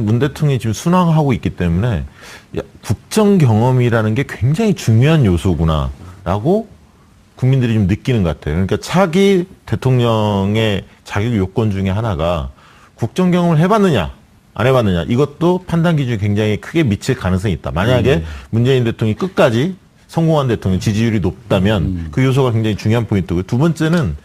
문 대통령이 지금 순항하고 있기 때문에 국정 경험이라는 게 굉장히 중요한 요소구나라고 국민들이 좀 느끼는 것 같아요. 그러니까 차기 대통령의 자격 요건 중에 하나가 국정 경험을 해봤느냐 안 해봤느냐, 이것도 판단 기준이 굉장히 크게 미칠 가능성이 있다. 만약에 문재인 대통령이 끝까지 성공한 대통령, 지지율이 높다면 그 요소가 굉장히 중요한 포인트고요. 두 번째는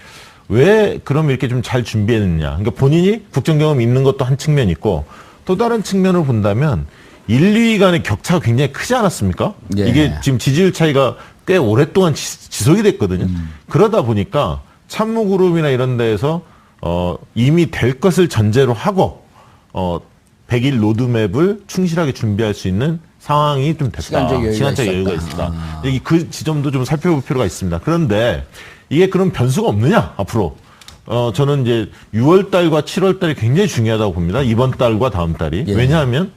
왜 그럼 이렇게 좀 잘 준비했느냐. 그러니까 본인이 국정 경험이 있는 것도 한 측면 있고, 또 다른 측면을 본다면 1, 2위 간의 격차가 굉장히 크지 않았습니까? 예. 이게 지금 지지율 차이가 꽤 오랫동안 지속이 됐거든요. 그러다 보니까 참모그룹이나 이런 데에서 이미 될 것을 전제로 하고 100일 로드맵을 충실하게 준비할 수 있는 상황이 좀 됐다. 시간적 여유가 있었다. 그 지점도 좀 살펴볼 필요가 있습니다. 그런데 이게 그럼 변수가 없느냐, 앞으로. 저는 이제 6월 달과 7월 달이 굉장히 중요하다고 봅니다. 이번 달과 다음 달이. 예. 왜냐하면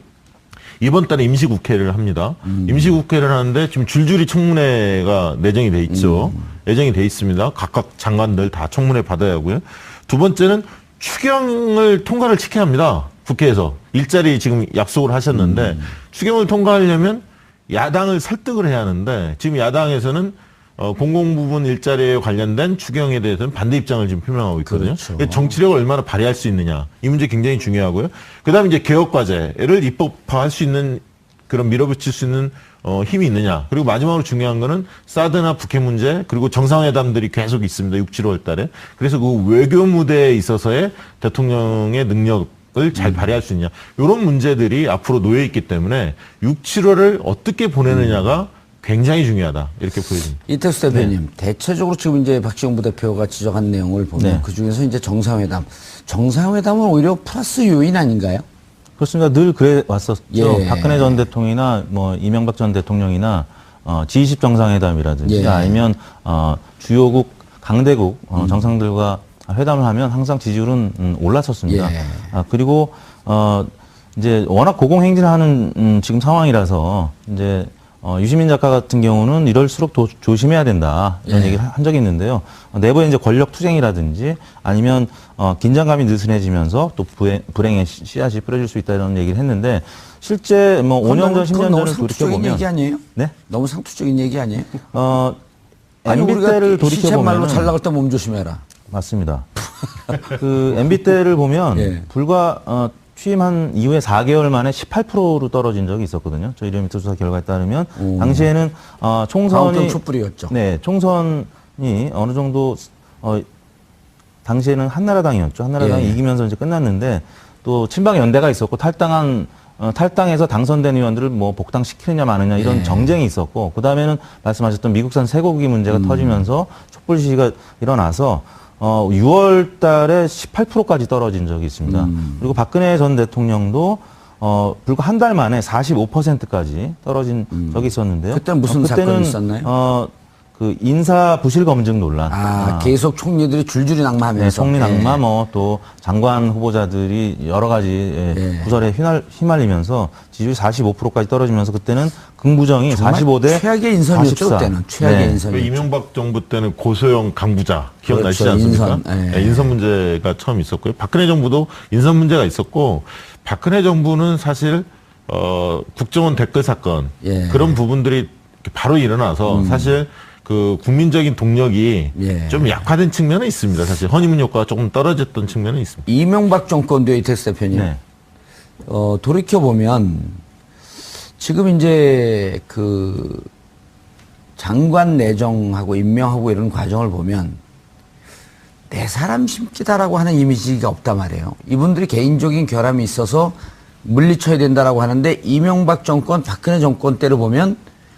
이번 달에 임시국회를 합니다. 임시국회를 하는데 지금 줄줄이 청문회가 내정이 돼 있죠. 예정이 돼 있습니다. 각각 장관들 다 청문회 받아야 하고요. 두 번째는 추경을 통과를 시켜야 합니다. 국회에서. 일자리 지금 약속을 하셨는데 추경을 통과하려면 야당을 설득을 해야 하는데, 지금 야당에서는 공공부문 일자리에 관련된 추경에 대해서는 반대 입장을 지금 표명하고 있거든요. 그렇죠. 정치력을 얼마나 발휘할 수 있느냐, 이 문제 굉장히 중요하고요. 그다음에 이제 개혁과제를 입법화할 수 있는, 그런 밀어붙일 수 있는 힘이 있느냐. 그리고 마지막으로 중요한 거는 사드나 북핵 문제, 그리고 정상회담들이 계속 있습니다. 6, 7월 달에. 그래서 그 외교 무대에 있어서의 대통령의 능력을 잘 발휘할 수 있냐. 이런 문제들이 앞으로 놓여 있기 때문에 6, 7월을 어떻게 보내느냐가 굉장히 중요하다, 이렇게 보여집니다. 이택수 대표님, 대체적으로 지금 이제 박지원 부대표가 지적한 내용을 보면 그 중에서 이제 정상회담은 오히려 플러스 요인 아닌가요? 그렇습니다. 늘 그래 왔었죠. 예. 박근혜 전 대통령이나 뭐 이명박 전 대통령이나 G20 정상회담이라든지 아니면 주요국 강대국 정상들과 회담을 하면 항상 지지율은 올랐었습니다. 예. 그리고 이제 워낙 고공행진을 하는 지금 상황이라서 이제 유시민 작가 같은 경우는 이럴수록 더 조심해야 된다, 이런 예. 얘기를 한 적이 있는데요. 내부에 이제 권력 투쟁이라든지 아니면 긴장감이 느슨해지면서 또 불행의 씨앗이 뿌려질 수 있다, 이런 얘기를 했는데, 실제 뭐 5년 전, 10년 전을 돌이켜보면, 얘기 아니에요? 네? 너무 상투적인 얘기 아니에요? MB 때를 돌이켜보면 시쳇말로 잘 나갈 때 몸 조심해라. 맞습니다. 그 MB 때를 보면 예. 불과 취임한 이후에 4개월 만에 18%로 떨어진 적이 있었거든요. 저희 리얼미터 조사 결과에 따르면 당시에는 총선이 촛불이었죠. 네, 총선이 어느 정도 당시에는 한나라당이었죠. 한나라당이 예. 이기면서 이제 끝났는데, 또 친박 연대가 있었고 탈당해서 당선된 의원들을 뭐 복당시키느냐 마느냐, 이런 예. 정쟁이 있었고, 그 다음에는 말씀하셨던 미국산 쇠고기 문제가 터지면서 촛불 시위가 일어나서 6월 달에 18%까지 떨어진 적이 있습니다. 그리고 박근혜 전 대통령도 불과 한 달 만에 45%까지 떨어진 적이 있었는데요. 그때는 무슨 사건이 있었나요? 그 인사 부실 검증 논란. 계속 총리들이 줄줄이 낙마하면서. 네, 총리 낙마, 또 장관 후보자들이 여러 가지 구설에 휘말리면서 지지율이 45%까지 떨어지면서, 그때는 긍부정이 45대 최악의 인선이었죠. 44. 그때는 최악의 인선이었죠. 이명박 정부 때는 고소영 강부자 기억나시지 그렇죠, 않습니까? 인선 문제가 처음 있었고요. 박근혜 정부도 인선 문제가 있었고, 박근혜 정부는 사실 국정원 댓글 사건, 그런 부분들이 바로 일어나서 사실 그 국민적인 동력이 좀 약화된 측면은 있습니다. 사실 허니문 효과가 조금 떨어졌던 측면은 있습니다. 이명박 정권도 이택수 대표님. 네. 돌이켜보면 지금 이제 그 장관 내정하고 임명하고 이런 과정을 보면 내 사람 심기다라고 하는 이미지가 없단 말이에요. 이분들이 개인적인 결함이 있어서 물리쳐야 된다라고 하는데, 이명박 정권, 박근혜 정권 때를 보면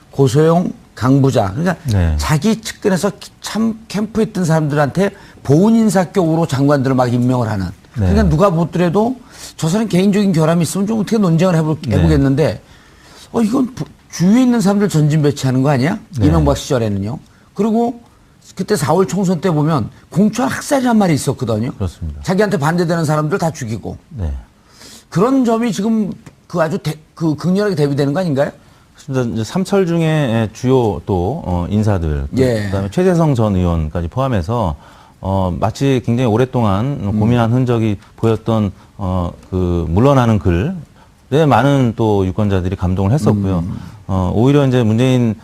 고소영, 강부자, 그러니까 자기 측근에서 참 캠프에 있던 사람들한테 보훈 인사격으로 장관들을 막 임명을 하는. 그러니까 누가 보더라도 저 사람 개인적인 결함이 있으면 좀 어떻게 논쟁을 해보겠는데, 이건 주위에 있는 사람들 전진 배치하는 거 아니야? 이명박 시절에는요. 그리고 그때 4월 총선 때 보면 공천 학살이란 말이 있었거든요. 그렇습니다. 자기한테 반대되는 사람들 다 죽이고. 그런 점이 지금 아주 극렬하게 대비되는 거 아닌가요? 이제 삼철 중에 주요 또 인사들, 그다음에 최재성 전 의원까지 포함해서 마치 굉장히 오랫동안 고민한 흔적이 보였던 그 물러나는 글, 네, 많은 또 유권자들이 감동을 했었고요. 오히려 이제 문재인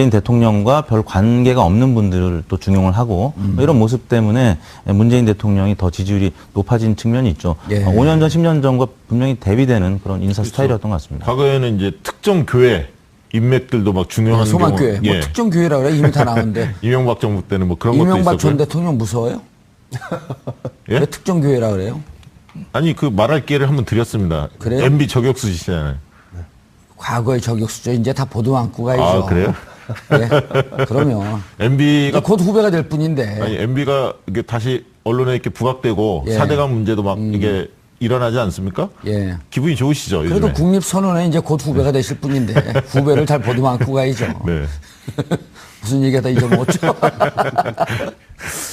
대통령과 별 관계가 없는 분들을 또 중용을 하고 이런 모습 때문에 문재인 대통령이 더 지지율이 높아진 측면이 있죠. 예. 5년 전, 10년 전과 분명히 대비되는 그런 인사 스타일이었던 것 같습니다. 과거에는 이제 특정 교회 인맥들도 막 중요한 소망교회. 경우, 뭐 특정 교회라 그래 이미 다 나오는데. 이명박 정부 때는 뭐 그런 것도 이명박 전 있었고요. 대통령 무서워요? 예? 왜 특정 교회라 그래요? 아니 그 말할 기회를 한번 드렸습니다. 그래요? MB 저격수시잖아요. 과거의 저격수죠. 이제 다 보도 안고 가야죠. 아 그래요? 네. 그러면 MB가 곧 후배가 될 뿐인데. 아니 MB가 이게 다시 언론에 이렇게 부각되고 예. 4대강 문제도 막 이게 일어나지 않습니까? 예. 기분이 좋으시죠? 그래도 요즘에? 국립선언에 이제 곧 후배가 되실 뿐인데 후배를 잘 보도 안고 가야죠. 네. 무슨 얘기하다 잊어먹었죠?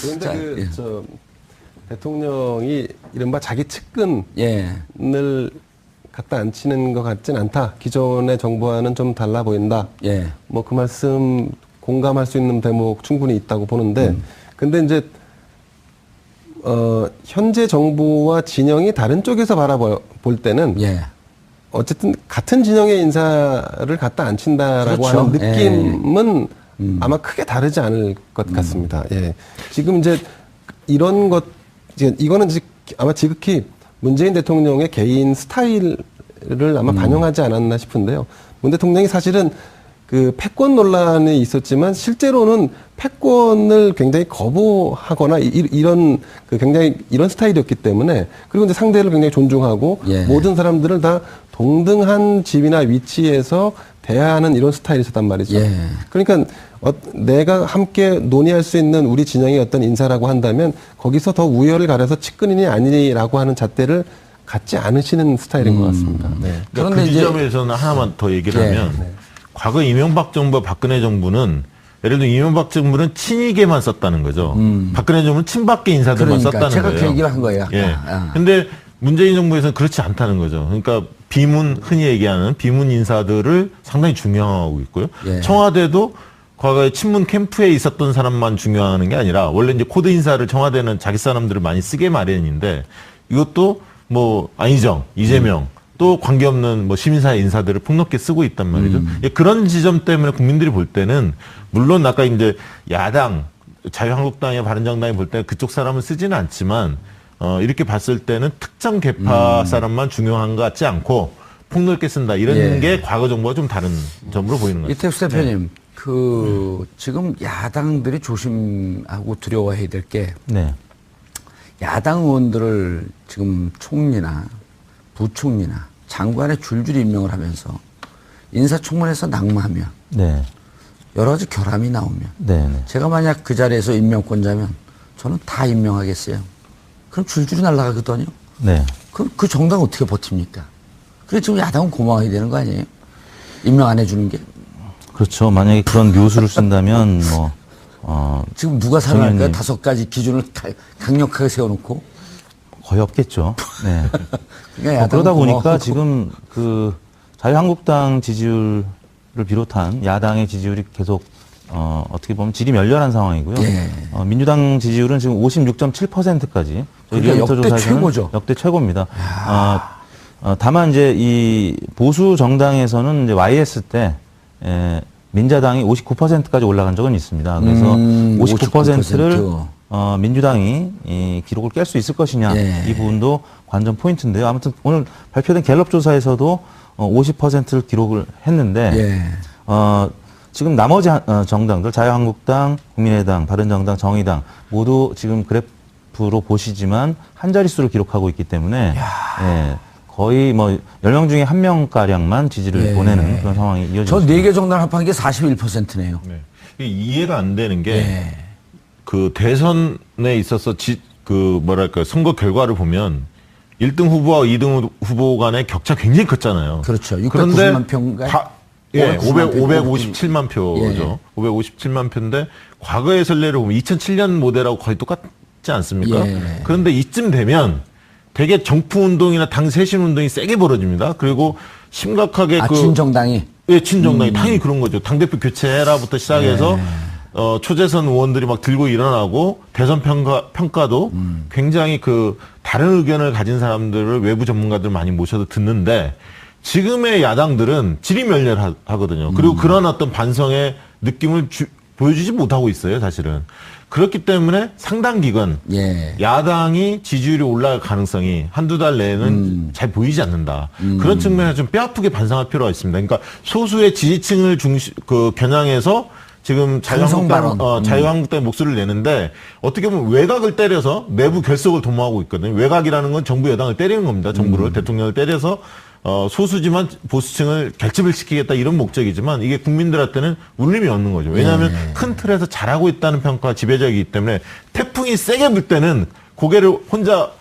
그런데 대통령이 이른바 자기 측근을 예. 갖다 앉히는 것 같진 않다. 기존의 정부와는 좀 달라 보인다. 예. 뭐 그 말씀 공감할 수 있는 대목 충분히 있다고 보는데, 근데 이제 현재 정부와 진영이 다른 쪽에서 바라볼 때는 예. 어쨌든 같은 진영의 인사를 갖다 앉힌다라고 그렇죠. 하는 느낌은 아마 크게 다르지 않을 것 같습니다. 예. 지금 이제 이런 것, 이거는 아마 지극히 문재인 대통령의 개인 스타일을 아마 반영하지 않았나 싶은데요. 문 대통령이 사실은 그 패권 논란이 있었지만 실제로는 패권을 굉장히 거부하거나 이런 그 굉장히 이런 스타일이었기 때문에, 그리고 이제 상대를 굉장히 존중하고 예. 모든 사람들을 다 동등한 집이나 위치에서 대하는 이런 스타일이 있었단 말이죠. 예. 그러니까 내가 함께 논의할 수 있는 우리 진영의 어떤 인사라고 한다면 거기서 더 우열을 가려서 측근이니 아니니라고 하는 잣대를 갖지 않으시는 스타일인 것 같습니다. 네. 그러니까 그런데 그 이제- 지점에서는 하나만 더 얘기를 예. 하면 과거 이명박 정부와 박근혜 정부는 예를 들어 이명박 정부는 친이계만 썼다는 거죠. 박근혜 정부는 친박계 인사들만 그러니까 썼다는 제가 거예요. 그 얘기를 한 거예요. 아까. 예. 아. 근데 문재인 정부에서는 그렇지 않다는 거죠. 그러니까 비문, 흔히 얘기하는 비문 인사들을 상당히 중요하고 있고요. 예. 청와대도 과거에 친문 캠프에 있었던 사람만 중요하는 게 아니라 원래 이제 코드 인사를 청와대는 자기 사람들을 많이 쓰게 마련인데 이것도 뭐 안희정, 이재명 또 관계없는 뭐 시민사회 인사들을 폭넓게 쓰고 있단 말이죠. 예, 그런 지점 때문에 국민들이 볼 때는 물론 아까 이제 야당 자유한국당이나 바른정당이 볼 때는 그쪽 사람을 쓰지는 않지만 이렇게 봤을 때는 특정 계파 사람만 중요한 것 같지 않고 폭넓게 쓴다 이런 예. 게 과거 정부와 좀 다른 점으로 보이는 것 같아요. 이태수 대표님, 지금 야당들이 조심하고 두려워해야 될 게 네. 야당 의원들을 지금 총리나 부총리나 장관에 줄줄이 임명을 하면서 인사청문회에서 낙마하면 네. 여러 가지 결함이 나오면 네. 네. 제가 만약 그 자리에서 임명권자면 저는 다 임명하겠어요. 그럼 줄줄이 날아가거든요. 네. 그럼 그 정당 어떻게 버팁니까? 그래 지금 야당은 고마워야 되는 거 아니에요? 임명 안 해주는 게. 그렇죠. 만약에 그런 묘수를 쓴다면 지금 누가 살아날까요? 당연히. 5가지 기준을 강력하게 세워놓고. 거의 없겠죠. 네. 그러니까 야당은 그러다 보니까 고마워하고. 지금 그 자유한국당 지지율을 비롯한 야당의 지지율이 계속 어떻게 보면 질이 멸렬한 상황이고요. 예. 민주당 지지율은 지금 56.7%까지 저희 그러니까 리얼미터 역대 조사에서는 최고죠. 역대 최고입니다. 다만 이제 이 보수 정당에서는 이제 YS 때 민자당이 59%까지 올라간 적은 있습니다. 그래서 59%를 민주당이 이 기록을 깰 수 있을 것이냐 예. 이 부분도 관전 포인트인데요. 아무튼 오늘 발표된 갤럽 조사에서도 50%를 기록을 했는데 예. 지금 나머지 정당들 자유한국당, 국민의당, 바른정당, 정의당 모두 지금 그래프로 보시지만 한 자릿수를 기록하고 있기 때문에 예, 거의 뭐 10명 중에 1명가량만 지지를 예. 보내는 그런 상황이 이어지고 저 있습니다. 4개 정당 합한 게 41%네요. 네. 이게 이해가 안 되는 게 예. 그 대선에 있어서 뭐랄까 선거 결과를 보면 1등 후보와 2등 후보 간의 격차 굉장히 컸잖아요. 그렇죠. 690만 그런데 표인가요? 예, 590만 557만 표죠. 557만 표인데 과거의 선례를 보면 2007년 모델하고 거의 똑같지 않습니까? 예. 그런데 이쯤 되면 되게 정프 운동이나 당 쇄신 운동이 세게 벌어집니다. 그리고 심각하게 친정당이. 예, 친정당이 당연히 그런 거죠. 당대표 교체해라부터 시작해서 초재선 의원들이 막 들고 일어나고 대선 평가도 굉장히 그 다른 의견을 가진 사람들을 외부 전문가들 많이 모셔서 듣는데 지금의 야당들은 지리멸렬하거든요. 그리고 그런 어떤 반성의 느낌을 보여주지 못하고 있어요, 사실은. 그렇기 때문에 상당 기간 예. 야당이 지지율이 올라갈 가능성이 한두 달 내에는 잘 보이지 않는다. 그런 측면에서 좀 뼈아프게 반성할 필요가 있습니다. 그러니까 소수의 지지층을 겨냥해서 지금 자유한국당의 목소리를 내는데 어떻게 보면 외곽을 때려서 내부 결속을 도모하고 있거든요. 외곽이라는 건 정부 여당을 때리는 겁니다. 정부를 대통령을 때려서 소수지만 보수층을 결집을 시키겠다 이런 목적이지만 이게 국민들한테는 울림이 없는 거죠. 왜냐하면 큰 틀에서 잘하고 있다는 평가가 지배적이기 때문에 태풍이 세게 불 때는 고개를 혼자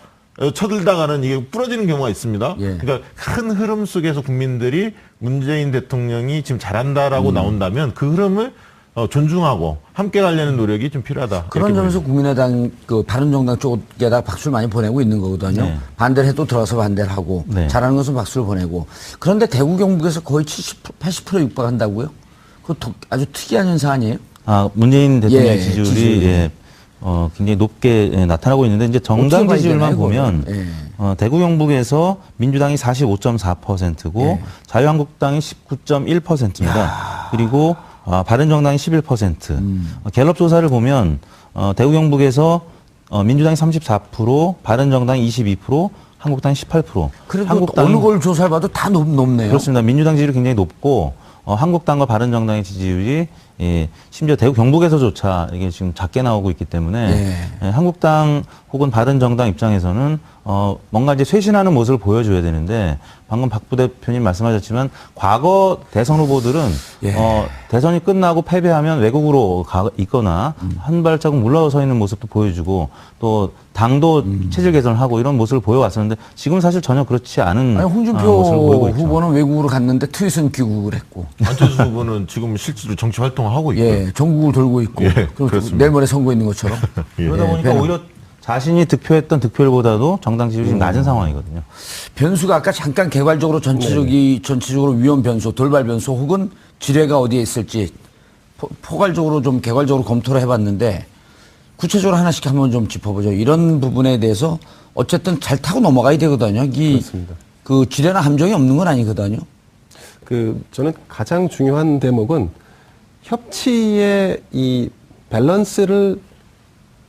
쳐들다가는 이게 부러지는 경우가 있습니다. 그러니까 큰 흐름 속에서 국민들이 문재인 대통령이 지금 잘한다라고 나온다면 그 흐름을 존중하고 함께 가려는 노력이 좀 필요하다. 그런 점에서 국민의당, 바른정당 쪽에다 박수를 많이 보내고 있는 거거든요. 네. 반대를 해도 들어서 반대를 하고, 네. 잘하는 것은 박수를 보내고. 그런데 대구 경북에서 거의 80% 육박한다고요? 그거 아주 특이한 현상 아니에요? 문재인 대통령의 예, 지지율이 지지율. 굉장히 높게 나타나고 있는데 이제 정당 어떻게 지지율만 봐야 되나요, 보면 대구 경북에서 민주당이 45.4%고 자유한국당이 19.1%입니다. 그리고 바른정당이 11%. 갤럽 조사를 보면 대구 경북에서 민주당이 34%, 바른정당이 22%, 한국당이 18%. 그래도 어느 걸 조사를 봐도 다 높네요. 그렇습니다. 민주당 지지율이 굉장히 높고 한국당과 바른정당의 지지율이 심지어 대구 경북에서조차 이게 지금 작게 나오고 있기 때문에 한국당 혹은 바른정당 입장에서는 뭔가 이제 쇄신하는 모습을 보여줘야 되는데 방금 박 부대표님 말씀하셨지만 과거 대선 후보들은 대선이 끝나고 패배하면 외국으로 있거나 한 발자국 물러서 있는 모습도 보여주고 또 당도 체질 개선을 하고 이런 모습을 보여왔었는데 지금 사실 전혀 그렇지 않은 홍준표 모습을 보이고 있죠. 후보는 외국으로 갔는데 트윗은 귀국을 했고. 안철수 후보는 지금 실제로 정치 활동을 하고 있고. 예, 전국을 돌고 있고. 그렇습니다. 내일 모레 선거 있는 것처럼. 그러다 보니까 오히려 자신이 득표했던 득표율보다도 정당 지지율이 지금 낮은 상황이거든요. 변수가 아까 잠깐 개괄적으로 전체적으로 위험 변수, 돌발 변수 혹은 지뢰가 어디에 있을지 포괄적으로 좀 개괄적으로 검토를 해봤는데 구체적으로 하나씩 한번 좀 짚어보죠. 이런 부분에 대해서 어쨌든 잘 타고 넘어가야 되거든요. 그렇습니다. 그 지뢰나 함정이 없는 건 아니거든요. 저는 가장 중요한 대목은 협치의 이 밸런스를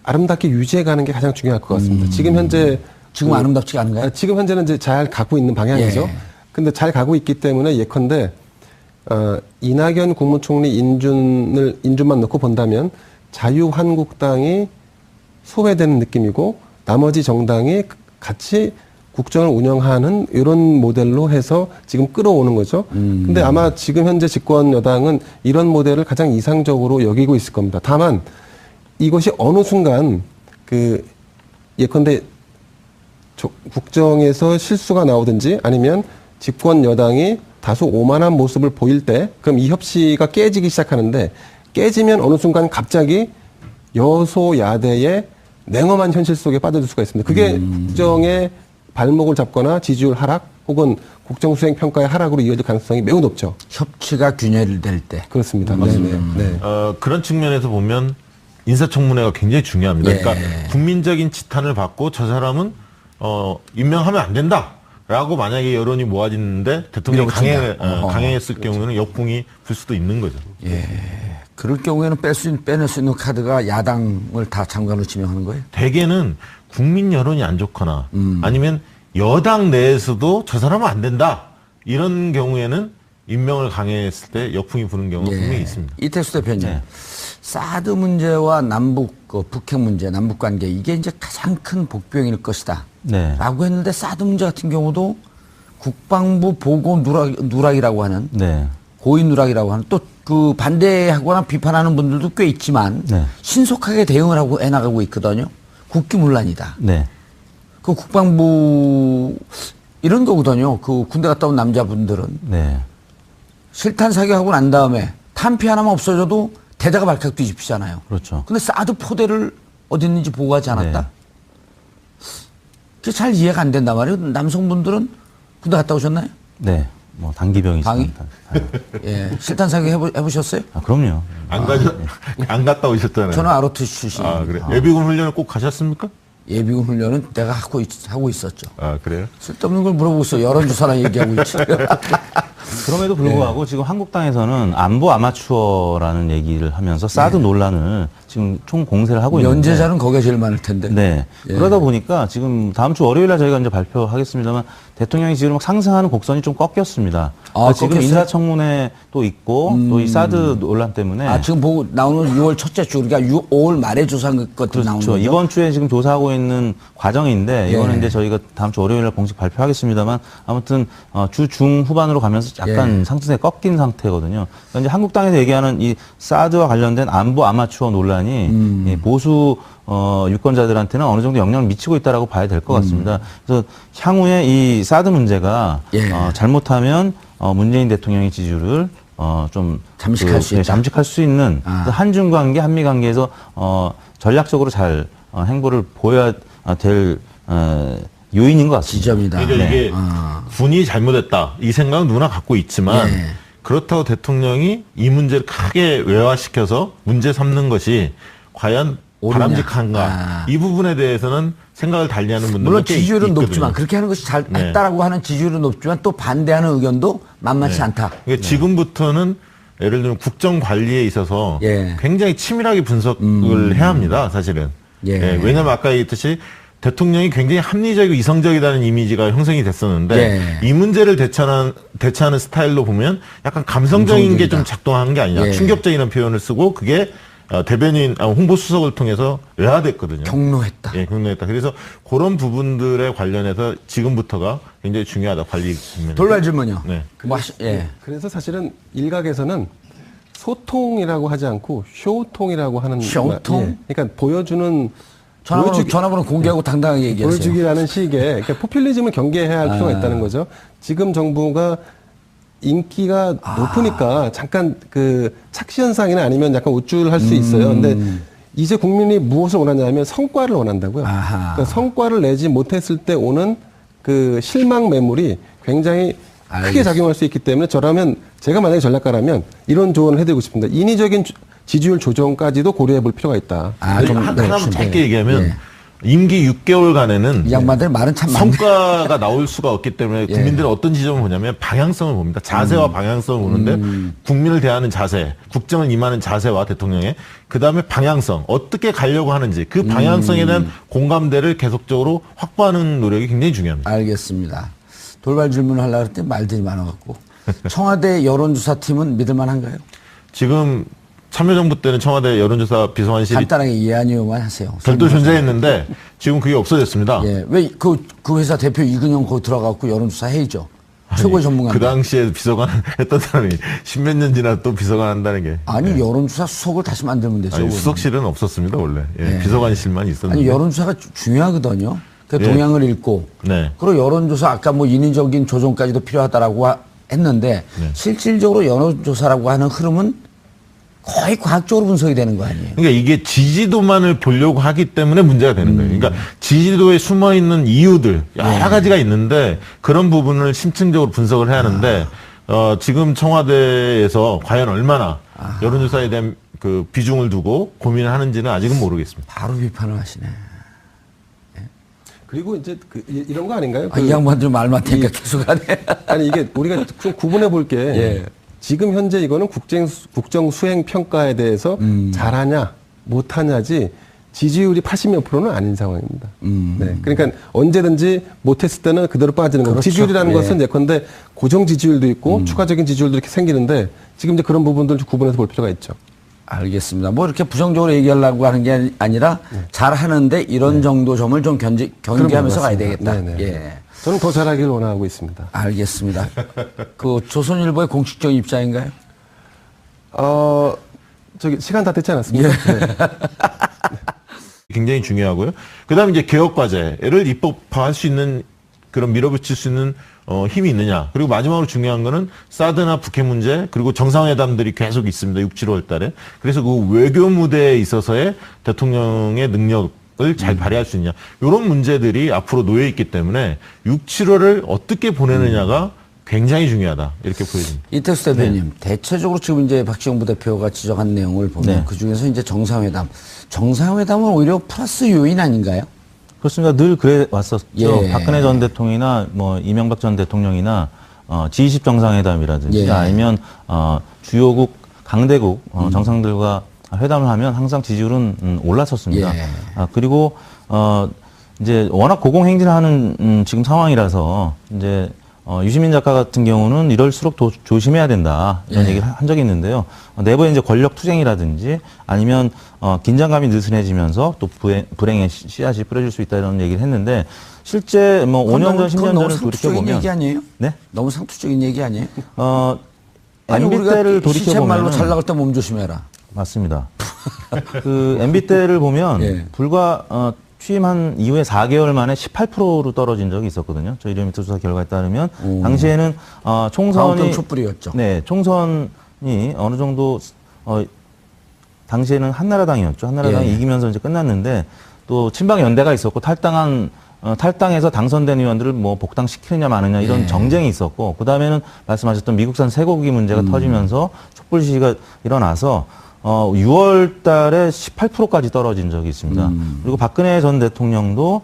아름답게 유지해가는 게 가장 중요할 것 같습니다. 지금 현재 지금 아름답지가 않은가요? 지금 현재는 이제 잘 가고 있는 방향이죠. 근데 잘 가고 있기 때문에 예컨대 이낙연 국무총리 인준만 놓고 본다면 자유한국당이 소외되는 느낌이고 나머지 정당이 같이 국정을 운영하는 이런 모델로 해서 지금 끌어오는 거죠. 근데 아마 지금 현재 집권 여당은 이런 모델을 가장 이상적으로 여기고 있을 겁니다. 다만 이것이 어느 순간 예컨대 국정에서 실수가 나오든지 아니면 집권 여당이 다소 오만한 모습을 보일 때 그럼 이 협치가 깨지기 시작하는데 깨지면 어느 순간 갑자기 여소야대의 냉엄한 현실 속에 빠져들 수가 있습니다. 그게 국정의 발목을 잡거나 지지율 하락 혹은 국정수행 평가의 하락으로 이어질 가능성이 매우 높죠. 협치가 균열될 때. 그렇습니다. 네. 그런 측면에서 보면 인사청문회가 굉장히 중요합니다. 그러니까 국민적인 지탄을 받고 저 사람은 임명하면 안 된다라고 만약에 여론이 모아지는데 대통령이 강행했을 경우에는 역풍이 불 수도 있는 거죠. 그럴 경우에는 빼낼 수 있는 카드가 야당을 다 장관으로 지명하는 거예요? 대개는 국민 여론이 안 좋거나 아니면 여당 내에서도 저 사람은 안 된다 이런 경우에는 임명을 강행했을 때 역풍이 부는 경우가 분명히 있습니다. 이택수 대표님, 사드 문제와 북핵 문제, 남북 관계 이게 이제 가장 큰 복병일 것이다. 라고 했는데 사드 문제 같은 경우도 국방부 보고 누락이라고 하는 고위 누락이라고 하는 또 그 반대하거나 비판하는 분들도 꽤 있지만 신속하게 대응을 하고 해나가고 있거든요. 국기문란이다. 그 국방부 이런 거거든요. 그 군대 갔다 온 남자분들은 실탄 사격하고 난 다음에 탄피 하나만 없어져도 대다가 발칵 뒤집히잖아요. 그렇죠. 근데 사드 포대를 어디 있는지 보고하지 않았다. 그게 잘 이해가 안 된단 말이에요. 남성분들은 군대 갔다 오셨나요? 뭐 단기병이 방위? 있습니다. 예. 실탄 사격 해보셨어요? 아, 그럼요. 안 갔다 오셨잖아요. 저는 ROT 출신. 아, 그래. 예비군 훈련을 꼭 가셨습니까? 예비군 훈련은 내가 하고 있었죠. 아, 그래요? 쓸데없는 걸 물어보고 있어. 여론조사나 얘기하고 있지. 그럼에도 불구하고 지금 한국당에서는 안보 아마추어라는 얘기를 하면서 사드 논란을 지금 총 공세를 하고 있는데 연재자는 거기가 제일 많을 텐데. 네. 예. 그러다 보니까 지금 다음 주 월요일 날 저희가 이제 발표하겠습니다만 대통령이 지금 막 상승하는 곡선이 좀 꺾였습니다. 그러니까 지금 꺾였어요? 인사청문회 또 있고 또 이 사드 논란 때문에 아, 지금 보고 나오는 6월 첫째 주, 그러니까 5월 말에 조사한 것들이 나오는 그렇죠. 거죠? 이번 주에 지금 조사하고 있는 과정인데 이거는 예. 이제 저희가 다음 주 월요일 날 공식 발표하겠습니다만 아무튼 주 중후반으로 가면서 약간 예. 상승세 꺾인 상태거든요. 그러니까 이제 한국당에서 얘기하는 이 사드와 관련된 안보 아마추어 논란이 이 보수 유권자들한테는 어느 정도 영향을 미치고 있다라고 봐야 될 것 같습니다. 그래서 향후에 이 사드 문제가 예. 잘못하면 문재인 대통령의 지지율을 좀 잠식할 수 있다. 잠식할 수 있는 아. 그 한중 관계, 한미 관계에서 전략적으로 잘 행보를 보여야 될 요인인 것 같습니다. 지점이다. 그러니까 네. 이게 군이 잘못했다 이 생각은 누구나 갖고 있지만 예. 그렇다고 대통령이 이 문제를 크게 외화시켜서 문제 삼는 것이 과연 옳으냐. 바람직한가 아. 이 부분에 대해서는 생각을 달리하는 분들 물론 지지율은 높지만 그렇게 하는 것이 잘 네. 했다라고 하는 지지율은 높지만 또 반대하는 의견도 만만치 않다. 그러니까 지금부터는 예를 들면 국정 관리에 있어서 예. 굉장히 치밀하게 분석을 해야 합니다. 사실은. 예. 왜냐하면 아까 얘기했듯이 대통령이 굉장히 합리적이고 이성적이라는 이미지가 형성이 됐었는데 예. 이 문제를 대처하는 스타일로 보면 약간 감성적인 게 좀 감성적이다. 작동하는 게 아니냐. 예. 충격적이라는 표현을 쓰고 그게 대변인, 홍보수석을 통해서 외화됐거든요. 경로했다. 예, 경로했다. 그래서 그런 부분들에 관련해서 지금부터가 굉장히 중요하다. 관리 측면에서. 돌발 질문요. 네. 예. 그래서 사실은 일각에서는 소통이라고 하지 않고 쇼통이라고 하는 쇼통? 예. 그러니까 보여주는 전화번호 공개하고 당당하게 얘기하세요. 보여주기라는 식의 그러니까 포퓰리즘을 경계해야 할 필요가 있다는 거죠. 지금 정부가 인기가 높으니까 잠깐 그 착시 현상이나 아니면 약간 우쭐할 수 있어요. 근데 이제 국민이 무엇을 원하냐면 성과를 원한다고요. 아하. 그러니까 성과를 내지 못했을 때 오는 그 실망 매물이 굉장히 크게 알겠습니다. 작용할 수 있기 때문에 저라면 제가 만약에 전략가라면 이런 조언을 해드리고 싶습니다. 인위적인 지지율 조정까지도 고려해 볼 필요가 있다. 하나만 짧게 얘기하면 예. 임기 6개월간에는 이 양반들 말은 참 많네. 성과가 나올 수가 없기 때문에 예. 국민들은 어떤 지점을 보냐면 방향성을 봅니다. 자세와 방향성을 보는데 국민을 대하는 자세, 국정을 임하는 자세와 대통령의 그다음에 방향성, 어떻게 가려고 하는지 그 방향성에 대한 공감대를 계속적으로 확보하는 노력이 굉장히 중요합니다. 알겠습니다. 돌발 질문을 하려고 했더니 말들이 많아갖고. 청와대 여론조사팀은 믿을만한가요? 지금 참여정부 때는 청와대 여론조사 비서관실이 간단하게 예 아니요만 하세요. 별도 존재했는데 지금 그게 없어졌습니다. 예. 왜 그 회사 대표 이근영 거기 들어가고 여론조사 해야죠. 최고의 전문가. 그 당시에 비서관 했던 사람이 십몇 년 지나 또 비서관 한다는 게. 아니 여론조사 수석을 다시 만들면 되죠. 아니, 수석실은 없었습니다 원래. 예, 예. 비서관실만 있었는데. 아니 여론조사가 중요하거든요. 그 예. 동향을 읽고 네. 그리고 여론조사 아까 뭐 인위적인 조정까지도 필요하다라고 했는데 네. 실질적으로 여론조사라고 하는 흐름은 거의 과학적으로 분석이 되는 거 아니에요? 그러니까 이게 지지도만을 보려고 하기 때문에 문제가 되는 거예요. 그러니까 지지도에 숨어 있는 이유들 여러 가지가 있는데 그런 부분을 심층적으로 분석을 해야 하는데 지금 청와대에서 과연 얼마나 여론조사에 대한 그 비중을 두고 고민을 하는지는 아직은 모르겠습니다. 바로 비판을 하시네. 그리고 이제 이런 거 아닌가요? 이 양반들 말 많으니까 계속 하네. 아니 이게 우리가 좀 구분해 볼 게 예. 지금 현재 이거는 국정 수행 평가에 대해서 잘하냐 못하냐지 지지율이 80몇 %는 아닌 상황입니다. 네. 그러니까 언제든지 못했을 때는 그대로 빠지는 거고 그렇죠. 지지율이라는 예. 것은 예컨대 고정 지지율도 있고 추가적인 지지율도 이렇게 생기는데 지금 이제 그런 부분들 좀 구분해서 볼 필요가 있죠. 알겠습니다. 뭐 이렇게 부정적으로 얘기하려고 하는 게 아니라 잘하는데 이런 정도 점을 좀 경계하면서 가야 되겠다. 네네. 예. 저는 더 잘하길 원하고 있습니다. 알겠습니다. 그 조선일보의 공식적인 입장인가요? 저기 시간 다 됐지 않았습니까? 네. 굉장히 중요하고요. 그다음에 이제 개혁 과제를 입법화할 수 있는 그런 밀어붙일 수 있는 힘이 있느냐. 그리고 마지막으로 중요한 거는 사드나 북핵 문제 그리고 정상회담들이 계속 있습니다. 6, 7월 달에. 그래서 그 외교 무대에 있어서의 대통령의 능력을 잘 발휘할 수 있냐. 이런 문제들이 앞으로 놓여 있기 때문에 6, 7월을 어떻게 보내느냐가 굉장히 중요하다 이렇게 보여집니다. 이택수 대표님, 대체적으로 지금 이제 박지원 부대표가 지적한 내용을 보면 네. 그 중에서 이제 정상회담은 오히려 플러스 요인 아닌가요? 그렇습니다. 늘 그래 왔었죠. 예. 박근혜 전 대통령이나 뭐 이명박 전 대통령이나 G20 정상회담이라든지 예. 아니면 주요국 강대국 정상들과 회담을 하면 항상 지지율은 올랐었습니다. 예. 그리고 이제 워낙 고공행진하는 지금 상황이라서 이제 유시민 작가 같은 경우는 이럴수록 더 조심해야 된다 이런 예. 얘기를 한 적이 있는데요. 내부에 이제 권력 투쟁이라든지 아니면 긴장감이 느슨해지면서 또 불행의 씨앗이 뿌려질 수 있다 이런 얘기를 했는데 실제 뭐 5년 전, 10년 전을 돌이켜 보면 얘기 아니에요? 네? 너무 상투적인 얘기 아니에요? MB 때를 돌이켜 시쳇말로 보면 잘 나갈 때 몸 조심해라. 맞습니다. 그 MB 때를 보면 예. 불과 취임한 이후에 4개월 만에 18%로 떨어진 적이 있었거든요. 저희 리얼미터 조사 결과에 따르면 당시에는 총선이 가운데 촛불이었죠. 네, 총선이 어느 정도 당시에는 한나라당이었죠. 한나라당이 예. 이기면서 이제 끝났는데 또 친박 연대가 있었고 탈당해서 당선된 의원들을 뭐 복당시키느냐 마느냐 이런 예. 정쟁이 있었고 그다음에는 말씀하셨던 미국산 쇠고기 문제가 터지면서 촛불 시위가 일어나서 6월 달에 18%까지 떨어진 적이 있습니다. 그리고 박근혜 전 대통령도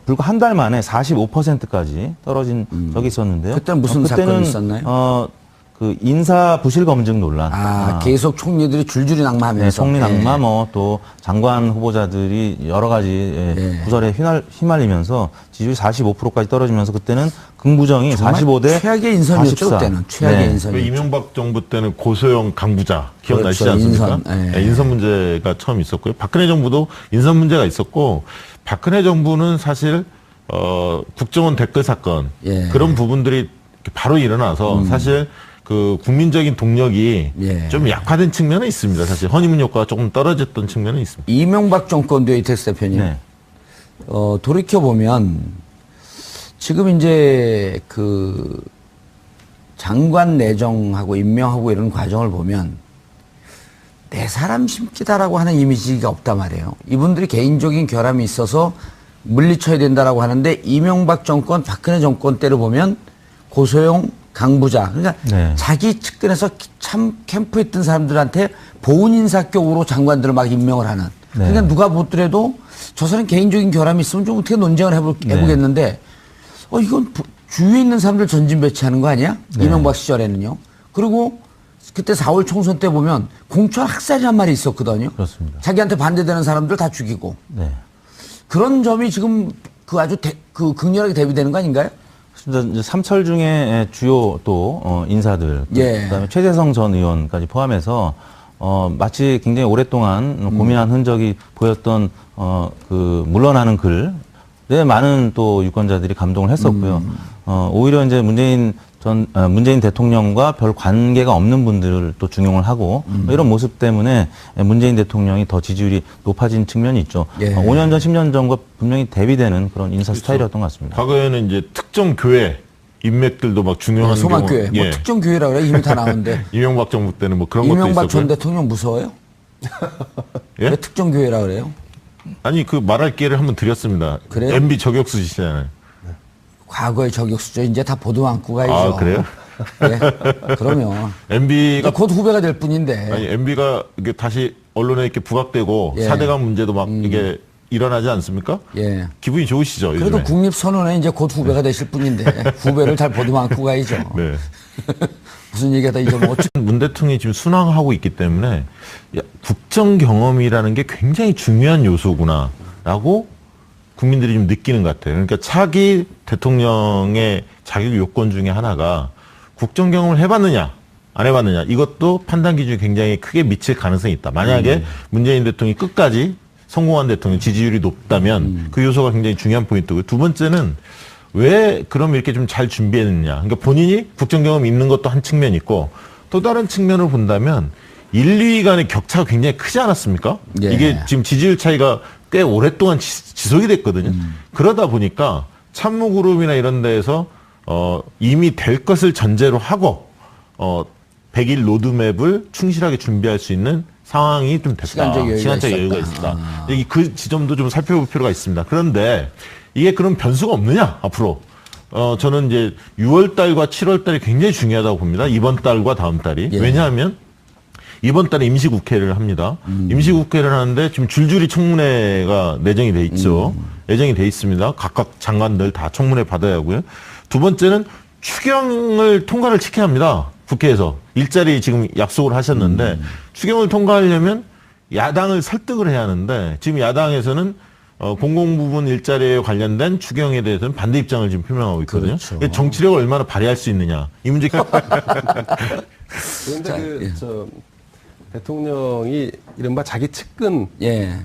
불과 한 달 만에 45%까지 떨어진 적이 있었는데요. 그때는 무슨 사건이 있었나요? 그 인사 부실 검증 논란. 계속 총리들이 줄줄이 낙마하면서. 네, 총리 낙마, 또 장관 후보자들이 여러 가지 구설에 휘말리면서 지지율이 45%까지 떨어지면서 그때는 긍부정이 45대 최악의 인선이었죠, 44. 그때는. 최악의 네. 인선이었죠. 이명박 정부 때는 고소영 강부자 기억나시지 그렇죠, 않습니까? 인선, 예. 네, 인선 문제가 처음 있었고요. 박근혜 정부도 인선 문제가 있었고 박근혜 정부는 사실 국정원 댓글 사건 예. 그런 부분들이 이렇게 바로 일어나서 사실 그 국민적인 동력이 예. 좀 약화된 측면은 있습니다. 사실 허니문 효과가 조금 떨어졌던 측면은 있습니다. 이명박 정권도 이택수 대표님. 네. 돌이켜보면 지금 이제 그 장관 내정하고 임명하고 이런 과정을 보면 내 사람 심기다라고 하는 이미지가 없단 말이에요. 이분들이 개인적인 결함이 있어서 물리쳐야 된다라고 하는데 이명박 정권, 박근혜 정권 때를 보면 고소영, 강부자. 그러니까 네. 자기 측근에서 참 캠프에 있던 사람들한테 보훈 인사격으로 장관들을 막 임명을 하는. 그러니까 누가 보더라도 저 사람 개인적인 결함이 있으면 좀 어떻게 논쟁을 해보겠는데 이건 주위에 있는 사람들 전진 배치하는 거 아니야? 네. 이명박 시절에는요. 그리고 그때 4월 총선 때 보면 공천 학살이란 말이 있었거든요. 그렇습니다. 자기한테 반대되는 사람들 다 죽이고. 네. 그런 점이 지금 그 아주 극렬하게 대비되는 거 아닌가요? 이제 삼철 중에 주요 또 인사들, 예. 그다음에 최재성 전 의원까지 포함해서 마치 굉장히 오랫동안 고민한 흔적이 보였던 그 물러나는 글에 많은 또 유권자들이 감동을 했었고요. 오히려 이제 문재인 대통령과 별 관계가 없는 분들을 또 중용을 하고 이런 모습 때문에 문재인 대통령이 더 지지율이 높아진 측면이 있죠. 예. 5년 전, 10년 전과 분명히 대비되는 그런 인사 스타일이었던 것 같습니다. 과거에는 이제 특정 교회 인맥들도 막 중요한 소망교회. 경우, 뭐 예. 특정 교회라 그래. 이미 다 나오는데. 이명박 정부 때는 뭐 그런 것도 이명박 전 있었고요. 대통령 무서워요? 예? 왜 특정 교회라 그래요? 아니 그 말할 기회를 한번 드렸습니다. 그래요? MB 저격수시잖아요. 과거의 저격수죠. 이제 다 보도 안고 가야죠. 아, 그래요? 네. 그러면. MB가 곧 후배가 될 뿐인데. 아니 MB가 이게 다시 언론에 이렇게 부각되고 예. 4대강 문제도 막 이게 일어나지 않습니까? 예. 기분이 좋으시죠? 그래도 요즘에? 국립선언에 이제 곧 후배가 되실 뿐인데 후배를 잘 보도 안고 가야죠. 네. 무슨 얘기하다 잊어먹었죠. 문 대통령이 지금 순항하고 있기 때문에 국정 경험이라는 게 굉장히 중요한 요소구나라고 국민들이 좀 느끼는 것 같아요. 그러니까 차기 대통령의 자격 요건 중에 하나가 국정 경험을 해봤느냐 안 해봤느냐 이것도 판단 기준이 굉장히 크게 미칠 가능성이 있다. 만약에 문재인 대통령이 끝까지 성공한 대통령 지지율이 높다면 그 요소가 굉장히 중요한 포인트고요. 두 번째는 왜 그럼 이렇게 좀 잘 준비했느냐. 그러니까 본인이 국정 경험이 있는 것도 한 측면이 있고 또 다른 측면을 본다면 1, 2위 간의 격차가 굉장히 크지 않았습니까? 예. 이게 지금 지지율 차이가 꽤 오랫동안 지속이 됐거든요. 그러다 보니까 참모그룹이나 이런 데에서 이미 될 것을 전제로 하고 100일 로드맵을 충실하게 준비할 수 있는 상황이 좀 됐다. 시간적 여유가 있다. 그 지점도 좀 살펴볼 필요가 있습니다. 그런데 이게 그럼 변수가 없느냐 앞으로 저는 이제 6월 달과 7월 달이 굉장히 중요하다고 봅니다. 이번 달과 다음 달이. 예. 왜냐하면 이번 달에 임시국회를 합니다. 임시국회를 하는데 지금 줄줄이 청문회가 내정이 돼 있죠. 예정이 돼 있습니다. 각각 장관들 다 청문회 받아야 하고요. 두 번째는 추경을 통과를 시켜야 합니다. 국회에서. 일자리 지금 약속을 하셨는데 추경을 통과하려면 야당을 설득을 해야 하는데 지금 야당에서는 공공부문 일자리에 관련된 추경에 대해서는 반대 입장을 지금 표명하고 있거든요. 그렇죠. 그러니까 정치력을 얼마나 발휘할 수 있느냐. 이 문제가. 그런데 대통령이 이른바 자기 측근을 예.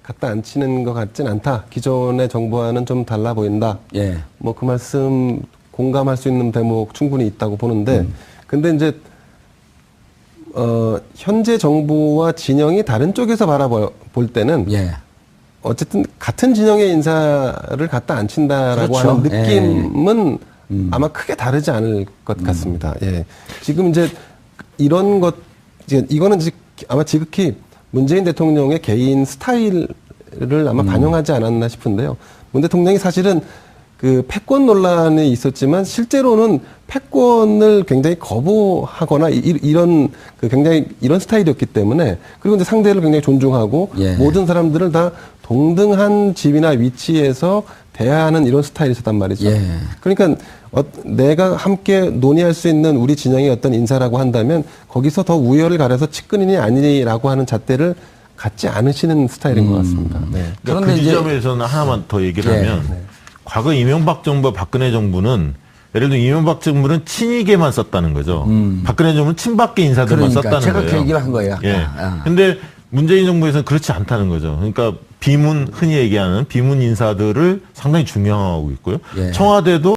갖다 앉히는 것 같진 않다. 기존의 정부와는 좀 달라 보인다. 예. 뭐 그 말씀 공감할 수 있는 대목 충분히 있다고 보는데, 근데 이제 현재 정부와 진영이 다른 쪽에서 바라볼 때는 예. 어쨌든 같은 진영의 인사를 갖다 앉힌다라고 그렇죠. 하는 느낌은 아마 크게 다르지 않을 것 같습니다. 예. 지금 이제 이런 것, 이거는 아마 지극히 문재인 대통령의 개인 스타일을 아마 반영하지 않았나 싶은데요. 문 대통령이 사실은 그 패권 논란이 있었지만 실제로는 패권을 굉장히 거부하거나 이런 굉장히 이런 스타일이었기 때문에, 그리고 이제 상대를 굉장히 존중하고 예. 모든 사람들을 다 동등한 지위나 위치에서 대하는 이런 스타일이었단 말이죠. 예. 그러니까 내가 함께 논의할 수 있는 우리 진영의 어떤 인사라고 한다면 거기서 더 우열을 가려서 측근이니 아니라고 하는 잣대를 갖지 않으시는 스타일인 것 같습니다. 네. 그러니까 그런데 그 이제- 지점에서는 하나만 더 얘기를 예. 하면 과거 이명박 정부와 박근혜 정부는 예를 들어 이명박 정부는 친이계만 썼다는 거죠. 박근혜 정부는 친박계 인사들만 그러니까 썼다는 제가 거예요. 그 얘기를 한 거예요. 아까. 예. 아. 근데 문재인 정부에서는 그렇지 않다는 거죠. 그러니까 비문, 흔히 얘기하는 비문 인사들을 상당히 중요하고 있고요. 예. 청와대도